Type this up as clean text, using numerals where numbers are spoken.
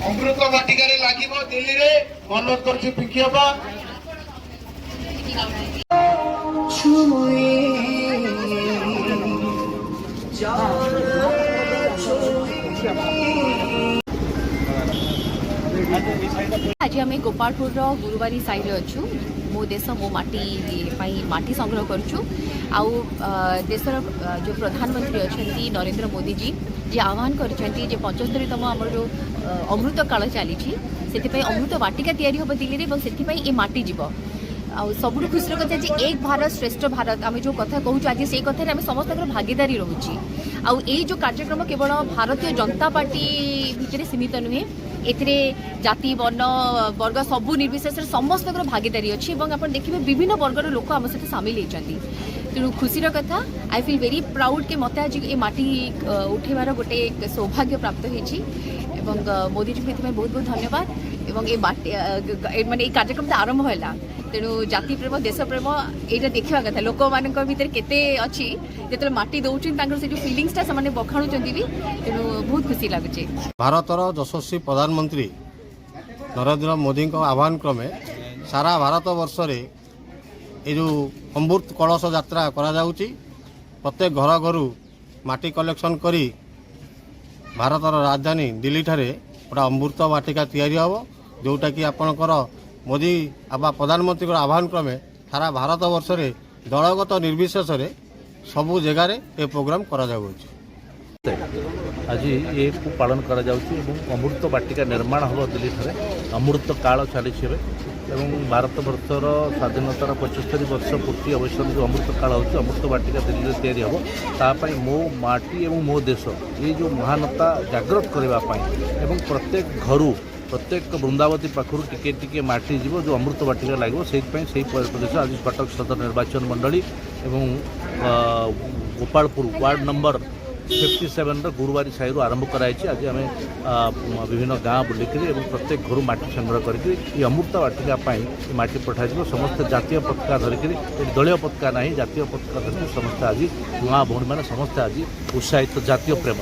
अमृत वाटिकार लगे दिल्ली रे अनुरोध कर पिंकी बाबा आज आम गोपालपुर गुरुवारी साइड अच्छु मो देश मो माटी संग्रह करुँ आउ देशर जो प्रधानमंत्री अच्छा नरेंद्र मोदी जी जे आह्वान कर 75तम आम जो अमृत काल चली से अमृत वाटिका तैयारी हम दिल्ली में से ये माटी जीव सब खुशी कथा जे एक भारत श्रेष्ठ भारत आम जो कथा कहूँ आज से कथार आम समस्त भागीदारी रोचे आउ जो कार्यक्रम केवल भारतीय जनता पार्टी भितर सीमित नुहे एथिरे जाति वर्ण वर्ग सबू निर्विशेष समस्त भागीदारी अच्छी आप देखिए विभिन्न वर्गर लोक आम सहित सामिल होती तेणु खुशीर कथा आई फिल वेरी प्राउड के मत आज ये माटी उठेबार गोटे सौभाग्य प्राप्त होती मोदी जी को बहुत बहुत धन्यवाद एवं ये माटी माने ये कार्यक्रम आरंभ है तेणु जाति प्रेम देश प्रेम यहाँ देखा कथा लोक मान भर केते अच्छी जो माटी दौरान से जो फिलिंग्सटा से बखाणुंट भी तेणु बहुत खुशी लगुच। भारतर यशस्वी प्रधानमंत्री नरेंद्र मोदी आह्वान क्रमे सारा भारत वर्ष रे ये जो अमृत कलश यात्रा करा जाउची प्रत्येक घर घर माटी कलेक्शन करी भारतर राजधानी दिल्ली ठारे गोटे अमृत वाटिका तैयारी हम जोटा कि आपणकर मोदी आबा प्रधानमंत्री आह्वान क्रमे सारा भारत वर्ष रे दलगत निर्विशेष रे सबू जगार ये प्रोग्राम करा जाउची। आज ये पालन करा जाउची अमृत वाटिका निर्माण हम दिल्ली ठारे अमृत काल चली भारत वर्षर स्वाधीनतार 75 वर्ष पूर्ति अवसर जो अमृत काल हो अमृत वाटिका दिल्ली में तैयारी हम तापाई मो माटी एवं मो देश ये जो महानता जागृत करने प्रत्येक घर प्रत्येक वृंदावती पाखर टिके टिके माटी जीव जो अमृत वाटिका लगे से प्रदेश आज कटक सदर निर्वाचन मंडली एवं गोपालपुर वार्ड नंबर 57 गुरुवारी साई आरंभ कराई आज आम विभिन्न गाँव बुलिक प्रत्येक घर माटी संग्रह करके अमृत वाटिका माटी पठाई समस्त जातीय पताका धरिकी दलीय पताका ना जातीय पताका धरिकी समस्त आज माँ भौणी मैंने समस्त आज उत्साहित जातीय प्रेम।